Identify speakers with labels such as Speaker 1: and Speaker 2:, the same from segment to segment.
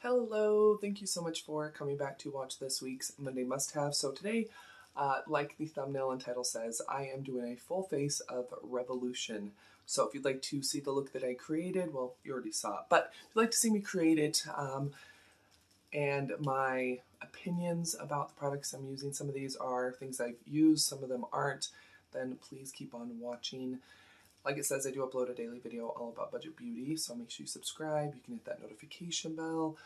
Speaker 1: Hello, thank you so much for coming back to watch this week's Monday Must Have. So today, like the thumbnail and title says, I am doing a full face of Revolution. So if you'd like to see the look that I created, well, you already saw it, but if you'd like to see me create it and my opinions about the products I'm using, some of these are things I've used, some of them aren't, then please keep on watching. Like it says, I do upload a daily video all about budget beauty, so make sure you subscribe. You can hit that notification bell.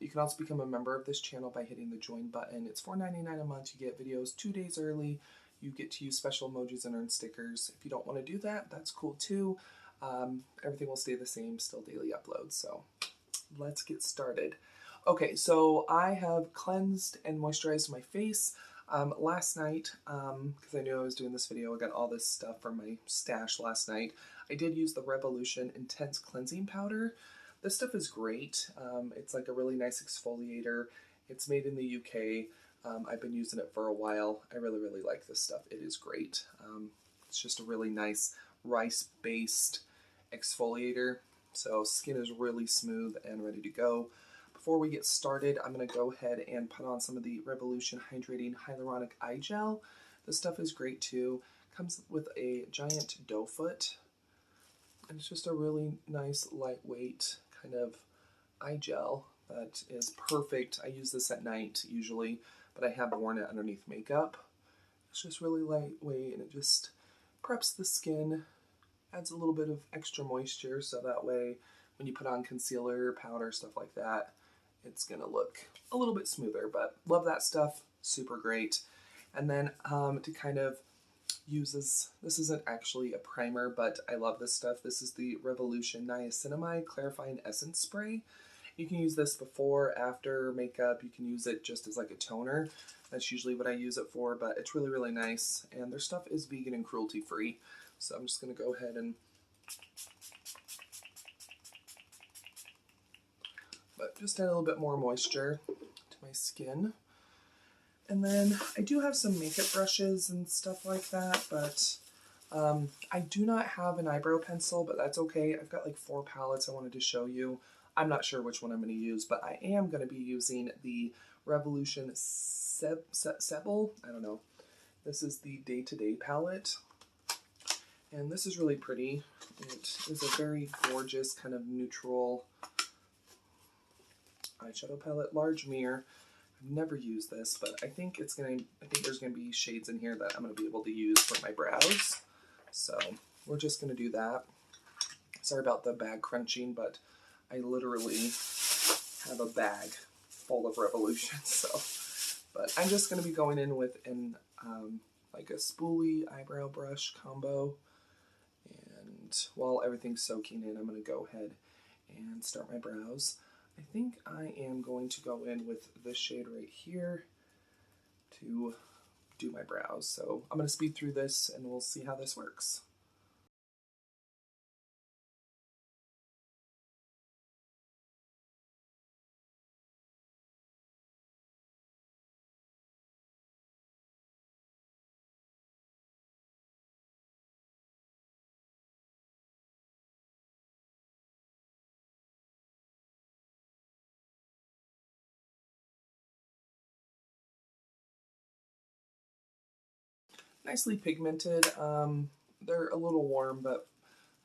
Speaker 1: You can also become a member of this channel by hitting the join button. It's $4.99 a month. You get videos 2 days early. You get to use special emojis and earn stickers. If you don't want to do that, that's cool too. Everything will stay the same, still daily uploads. So let's get started. Okay, so I have cleansed and moisturized my face. Last night, because I knew I was doing this video, I got all this stuff from my stash last night. I did use the Revolution Intense Cleansing Powder. This stuff is great. It's like a really nice exfoliator. It's made in the UK. I've been using it for a while. I really, really like this stuff. It is great. It's just a really nice rice-based exfoliator. So skin is really smooth and ready to go. Before we get started, I'm going to go ahead and put on some of the Revolution Hydrating Hyaluronic Eye Gel. This stuff is great too. Comes with a giant doe foot. And it's just a really nice, lightweight kind of eye gel that is perfect. I use this at night usually, but I have worn it underneath makeup. It's just really lightweight and it just preps the skin, adds a little bit of extra moisture so that way when you put on concealer, powder, stuff like that, it's going to look a little bit smoother, but love that stuff. Super great. And then to kind of use this isn't actually a primer, but I love this stuff. This is the Revolution Niacinamide Clarifying Essence Spray. You can use this before, after makeup. You can use it just as like a toner. That's usually what I use it for, but it's really, really nice. And their stuff is vegan and cruelty free. So I'm just going to go ahead and just add a little bit more moisture to my skin. And then I do have some makeup brushes and stuff like that, but I do not have an eyebrow pencil, but that's okay. I've got like 4 palettes I wanted to show you. I'm not sure which one I'm going to use, but I am going to be using the Revolution Sebel. I don't know. This is the Day to Day palette. And this is really pretty. It is a very gorgeous kind of neutral eyeshadow palette, large mirror. I've never used this, but I think there's gonna be shades in here that I'm gonna be able to use for my brows. So we're just gonna do that. Sorry about the bag crunching, but I literally have a bag full of Revolution. So, but I'm just gonna be going in with an like a spoolie eyebrow brush combo. And while everything's soaking in, I'm gonna go ahead and start my brows. I think I am going to go in with this shade right here to do my brows. So I'm going to speed through this and we'll see how this works. Nicely pigmented. They're a little warm, but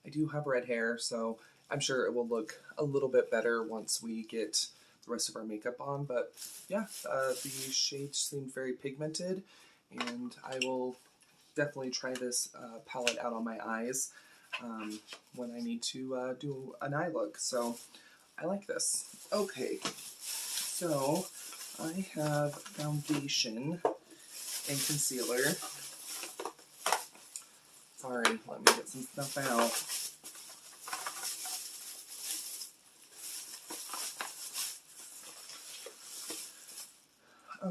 Speaker 1: I do have red hair, so I'm sure it will look a little bit better once we get the rest of our makeup on. But yeah, the shades seem very pigmented, and I will definitely try this palette out on my eyes when I need to do an eye look. So I like this. Okay, so I have foundation and concealer. Sorry, let me get some stuff out.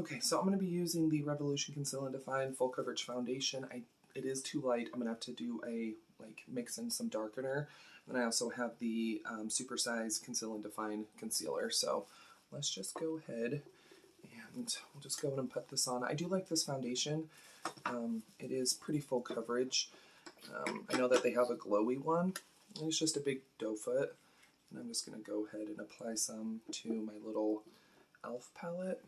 Speaker 1: Okay, so I'm going to be using the Revolution Conceal and Define Full Coverage Foundation. It is too light. I'm going to have to do a, mix in some darkener. And I also have the Super Size Conceal and Define Concealer. So let's just go ahead and we'll just go ahead and put this on. I do like this foundation. It is pretty full coverage. I know that they have a glowy one. And it's just a big doe foot. And I'm just going to go ahead and apply some to my little e.l.f. palette.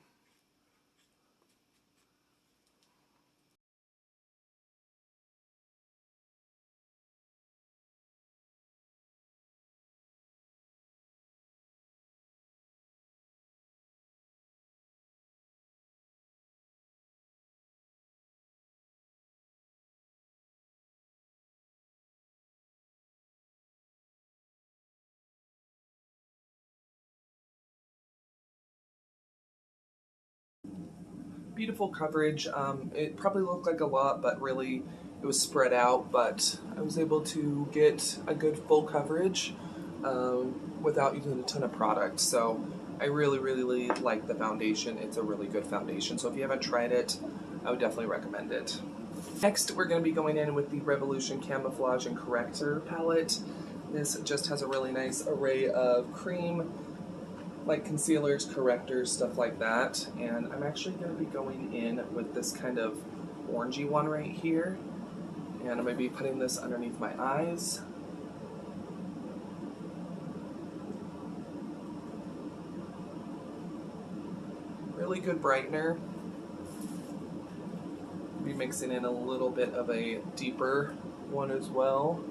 Speaker 1: Beautiful coverage. It probably looked like a lot, but really it was spread out, but I was able to get a good full coverage without using a ton of product. So I really, really like the foundation. It's a really good foundation. So if you haven't tried it, I would definitely recommend it. Next, we're going to be going in with the Revolution Camouflage and Corrector palette. This just has a really nice array of cream, like concealers, correctors, stuff like that. And I'm actually going to be going in with this kind of orangey one right here. And I'm going to be putting this underneath my eyes. Really good brightener. Be mixing in a little bit of a deeper one as well.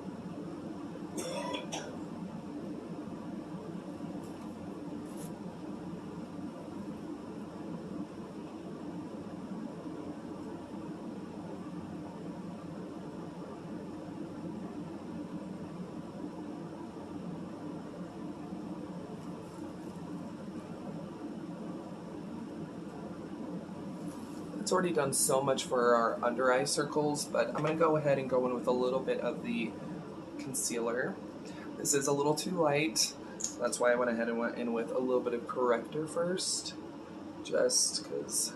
Speaker 1: It's already done so much for our under eye circles, but I'm going to go ahead and go in with a little bit of the concealer. This is a little too light, so that's why I went ahead and went in with a little bit of corrector first, just because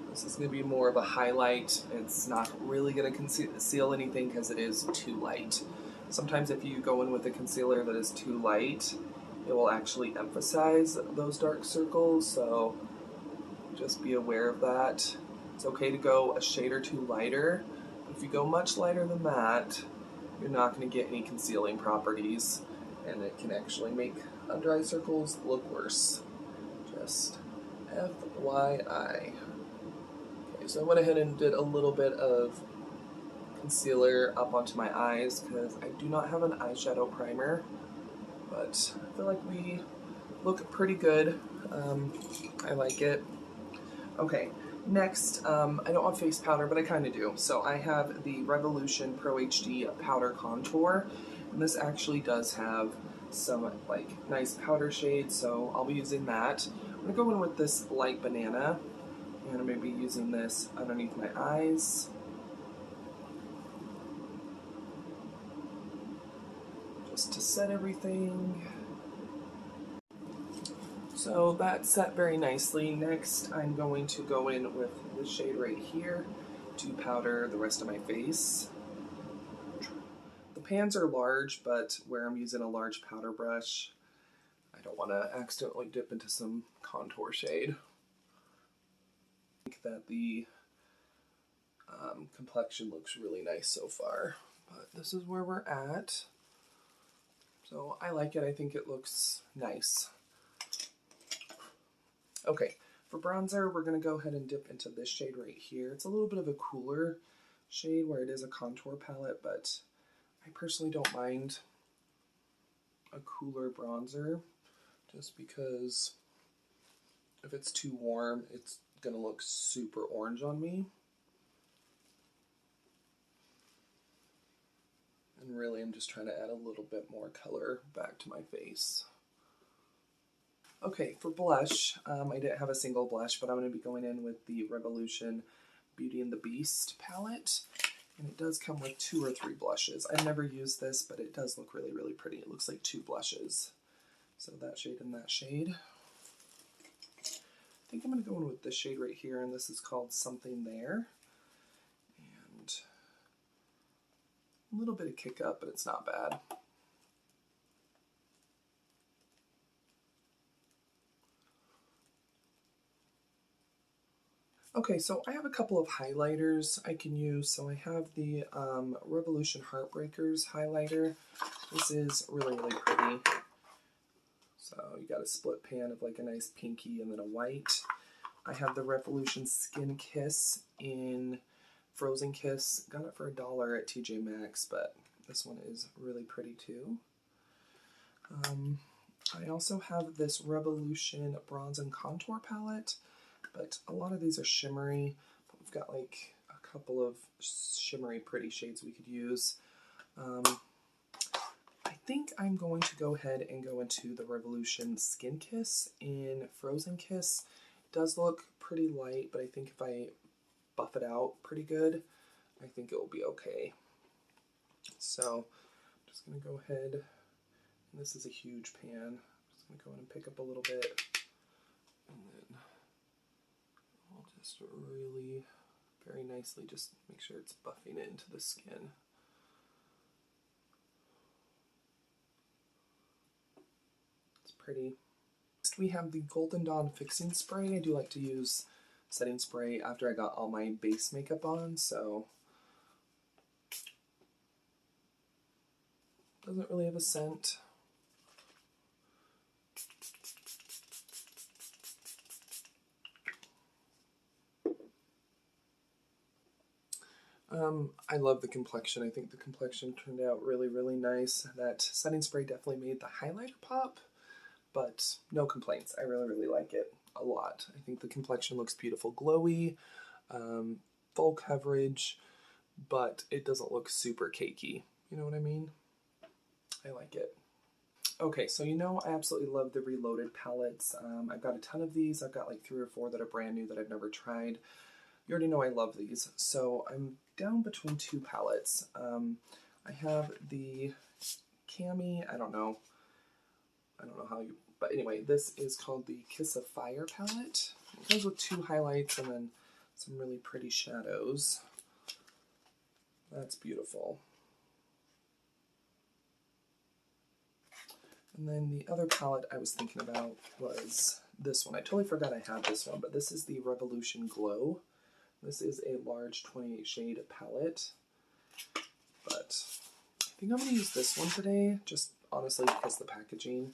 Speaker 1: this is going to be more of a highlight. It's not really going to conceal anything because it is too light. Sometimes if you go in with a concealer that is too light, it will actually emphasize those dark circles, so just be aware of that. It's okay to go a shade or two lighter. If you go much lighter than that, you're not going to get any concealing properties, and it can actually make under eye circles look worse. Just FYI. Okay, so I went ahead and did a little bit of concealer up onto my eyes because I do not have an eyeshadow primer, but I feel like we look pretty good. I like it. Okay, next, I don't want face powder, but I kind of do. So I have the Revolution Pro HD Powder Contour, and this actually does have some like nice powder shades, so I'll be using that. I'm going to go in with this light banana, and I'm going to be using this underneath my eyes. Just to set everything. So that's set very nicely. Next, I'm going to go in with this shade right here to powder the rest of my face. The pans are large, but where I'm using a large powder brush, I don't want to accidentally dip into some contour shade. I think that the complexion looks really nice so far, but this is where we're at. So I like it. I think it looks nice. Okay, for bronzer, we're going to go ahead and dip into this shade right here. It's a little bit of a cooler shade where it is a contour palette, but I personally don't mind a cooler bronzer just because if it's too warm, it's going to look super orange on me. And really, I'm just trying to add a little bit more color back to my face. Okay, for blush, I didn't have a single blush, but I'm going to be going in with the Revolution Beauty and the Beast palette. And it does come with 2 or 3 blushes. I've never used this, but it does look really, really pretty. It looks like 2 blushes. So that shade and that shade. I think I'm going to go in with this shade right here, and this is called Something There. And a little bit of kick up, but it's not bad. Okay, so I have a couple of highlighters I can use. So I have the Revolution Heartbreakers highlighter. This is really, really pretty. So you got a split pan of like a nice pinky and then a white. I have the Revolution Skin Kiss in Frozen Kiss. Got it for $1 at TJ Maxx, but this one is really pretty too. I also have this Revolution Bronze and Contour palette, but a lot of these are shimmery. But we've got like a couple of shimmery pretty shades we could use. I think I'm going to go ahead and go into the Revolution Skin Kiss in Frozen Kiss. It does look pretty light, but I think if I buff it out pretty good, I think it will be okay. So I'm just going to go ahead, and this is a huge pan. I'm just going to go in and pick up a little bit, and then I'll just really very nicely just make sure it's buffing it into the skin. It's pretty. Next we have the Golden Dawn Fixing Spray. I do like to use setting spray after I got all my base makeup on, so doesn't really have a scent. I love the complexion. I think the complexion turned out really, really nice. That setting spray definitely made the highlighter pop, but no complaints. I really, really like it a lot. I think the complexion looks beautiful, glowy, full coverage, but it doesn't look super cakey. You know what I mean? I like it. Okay, so you know I absolutely love the Reloaded palettes. I've got a ton of these. I've got like 3 or 4 that are brand new that I've never tried. You already know I love these, so I'm down between 2 palettes. I have the Cami, I don't know how you, but anyway, this is called the Kiss of Fire palette. It comes with 2 highlights and then some really pretty shadows. That's beautiful. And then the other palette I was thinking about was this one. I totally forgot I had this one, but this is the Revolution Glow. This is a large 28 shade palette, but I think I'm going to use this one today, just honestly because the packaging.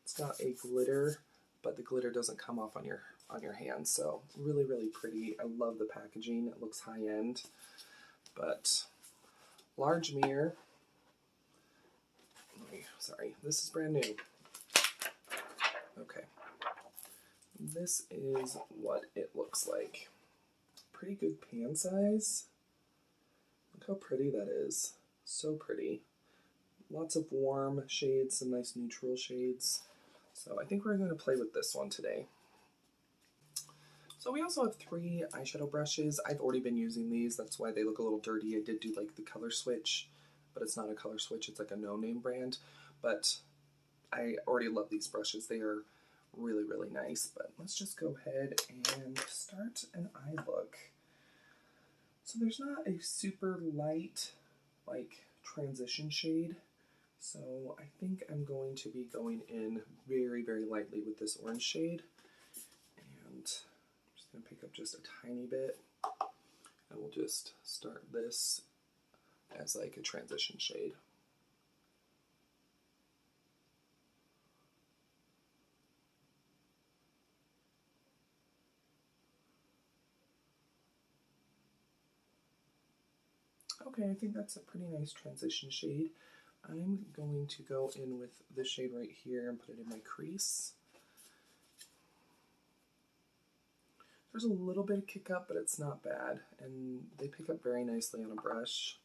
Speaker 1: It's got a glitter, but the glitter doesn't come off on your hand, so really, really pretty. I love the packaging. It looks high-end, but large mirror. Sorry, this is brand new. Okay. This is what it looks like. Pretty good pan size. Look how pretty that is. So pretty. Lots of warm shades, some nice neutral shades. So I think we're going to play with this one today. So we also have 3 eyeshadow brushes. I've already been using these. That's why they look a little dirty. I did do like the color switch, but it's not a color switch. It's like a no-name brand. But I already love these brushes. They are really, really nice. But let's just go ahead and start an eye look. So there's not a super light, like, transition shade. So I think I'm going to be going in very, very lightly with this orange shade. And I'm just going to pick up just a tiny bit. And we'll just start this as like a transition shade. Okay, I think that's a pretty nice transition shade. I'm going to go in with this shade right here and put it in my crease. There's a little bit of kick up, but it's not bad, and they pick up very nicely on a brush.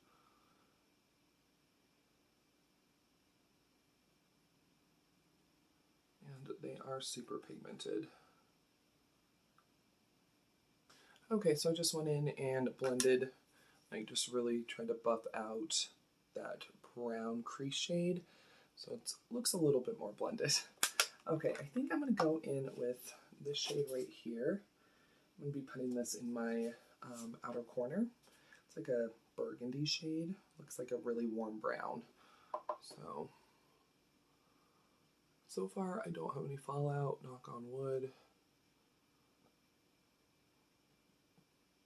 Speaker 1: And they are super pigmented. Okay, so I just went in and blended, like just really tried to buff out that brown crease shade, so it looks a little bit more blended. Okay, I think I'm going to go in with this shade right here. I'm going to be putting this in my outer corner. It's like a burgundy shade. Looks like a really warm brown. So far I don't have any fallout, knock on wood.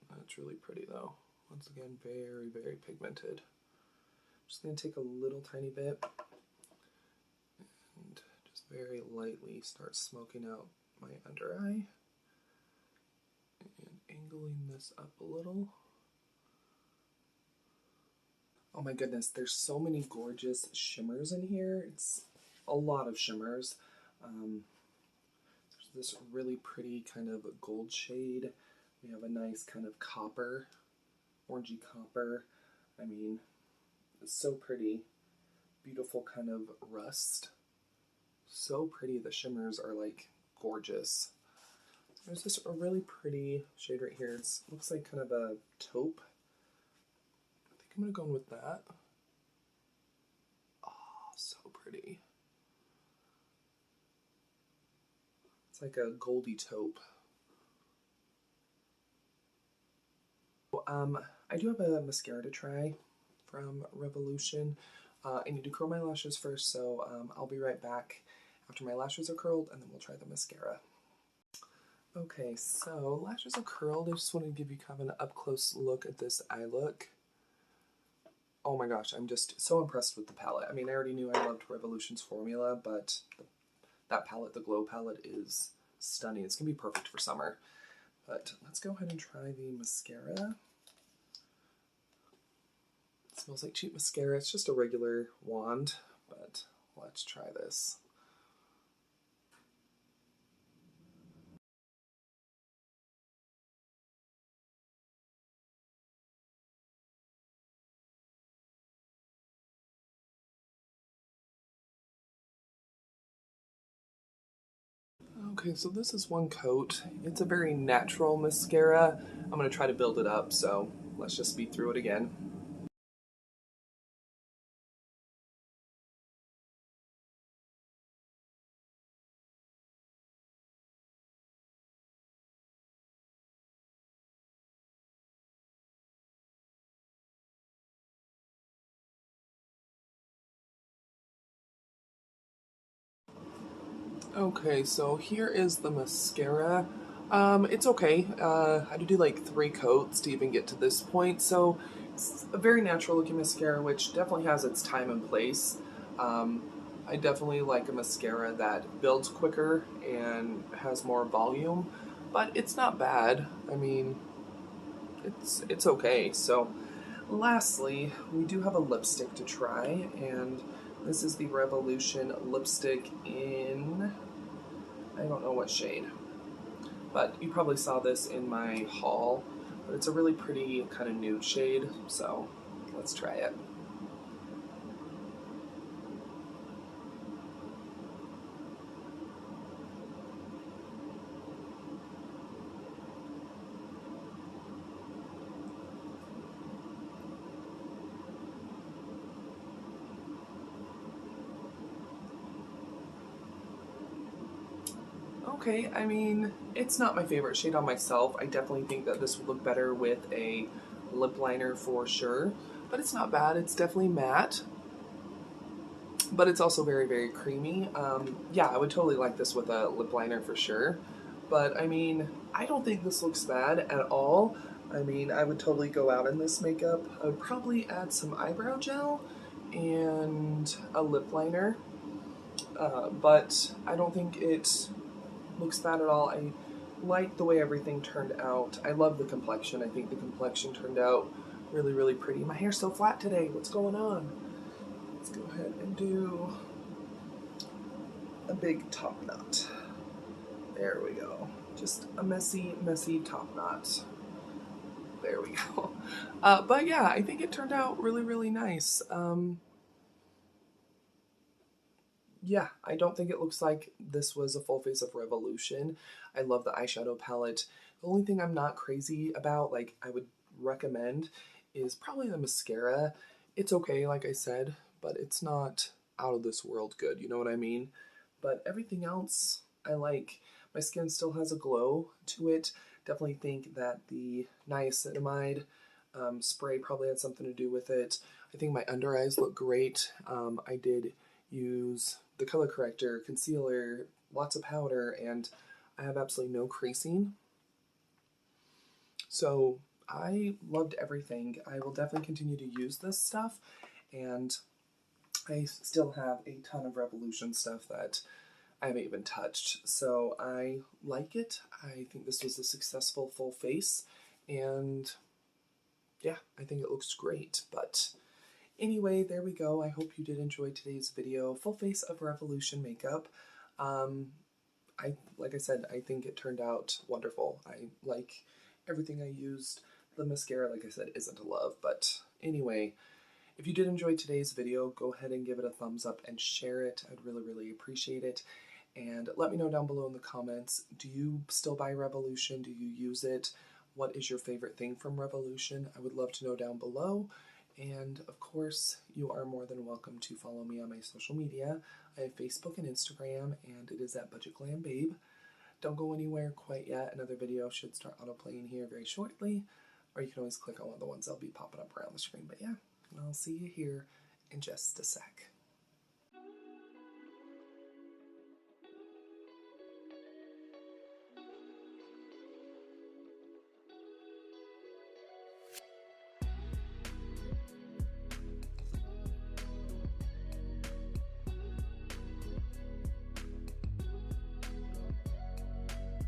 Speaker 1: That's really pretty though. Once again, very, very pigmented. I'm just going to take a little tiny bit and just very lightly start smoking out my under eye and angling this up a little. Oh my goodness, there's so many gorgeous shimmers in here. It's a lot of shimmers. There's this really pretty kind of gold shade. We have a nice kind of copper, orangey copper. I mean, it's so pretty. Beautiful kind of rust. So pretty. The shimmers are like gorgeous. There's this really pretty shade right here. It looks like kind of a taupe. I think I'm going to go with that. Oh, so pretty. It's like a goldy taupe. I do have a mascara to try from Revolution. I need to curl my lashes first, so I'll be right back after my lashes are curled, and then we'll try the mascara. Okay, so lashes are curled. I just wanted to give you kind of an up-close look at this eye look. Oh my gosh, I'm just so impressed with the palette. I mean, I already knew I loved Revolution's formula, but that palette, the Glow palette, is stunning. It's going to be perfect for summer. But let's go ahead and try the mascara. It smells like cheap mascara. It's just a regular wand, but let's try this. Okay, so this is one coat. It's a very natural mascara. I'm going to try to build it up, so let's just speed through it again. Okay, so here is the mascara. It's okay. I had to do like 3 coats to even get to this point, so it's a very natural looking mascara, which definitely has its time and place. Um, I definitely like a mascara that builds quicker and has more volume, but it's not bad. I mean, it's okay. So, lastly, we do have a lipstick to try, and this is the Revolution lipstick in, I don't know what shade, but you probably saw this in my haul. But it's a really pretty kind of nude shade, so let's try it. Okay, I mean, it's not my favorite shade on myself. I definitely think that this would look better with a lip liner for sure, but it's not bad. It's definitely matte, but it's also very, very creamy. Yeah, I would totally like this with a lip liner for sure, but I mean, I don't think this looks bad at all. I mean, I would totally go out in this makeup. I would probably add some eyebrow gel and a lip liner, but I don't think it looks bad at all. I like the way everything turned out. I love the complexion. I think the complexion turned out really, really pretty. My hair's so flat today. What's going on? Let's go ahead and do a big top knot. There we go. Just a messy, messy top knot. There we go. But yeah, I think it turned out really, really nice. Yeah, I don't think it looks like this was a full face of Revolution. I love the eyeshadow palette. The only thing I'm not crazy about, like I would recommend, is probably the mascara. It's okay, like I said, but it's not out of this world good, you know what I mean? But everything else I like. My skin still has a glow to it. Definitely think that the niacinamide spray probably had something to do with it. I think my under eyes look great. I did use the color corrector, concealer, lots of powder, and I have absolutely no creasing. So I loved everything. I will definitely continue to use this stuff, and I still have a ton of Revolution stuff that I haven't even touched. So I like it. I think this was a successful full face, and yeah, I think it looks great. But anyway, there we go. I hope you did enjoy today's video. Full face of Revolution makeup. Like I said, I think it turned out wonderful. I like everything I used. The mascara, like I said, isn't a love. But anyway, if you did enjoy today's video, go ahead and give it a thumbs up and share it. I'd really, really appreciate it. And let me know down below in the comments, do you still buy Revolution? Do you use it? What is your favorite thing from Revolution? I would love to know down below. And of course, you are more than welcome to follow me on my social media. I have Facebook and Instagram, and it is at Budget Glam Babe. Don't go anywhere quite yet. Another video should start autoplaying here very shortly, or you can always click on one of the ones that'll be popping up around the screen. But yeah, I'll see you here in just a sec.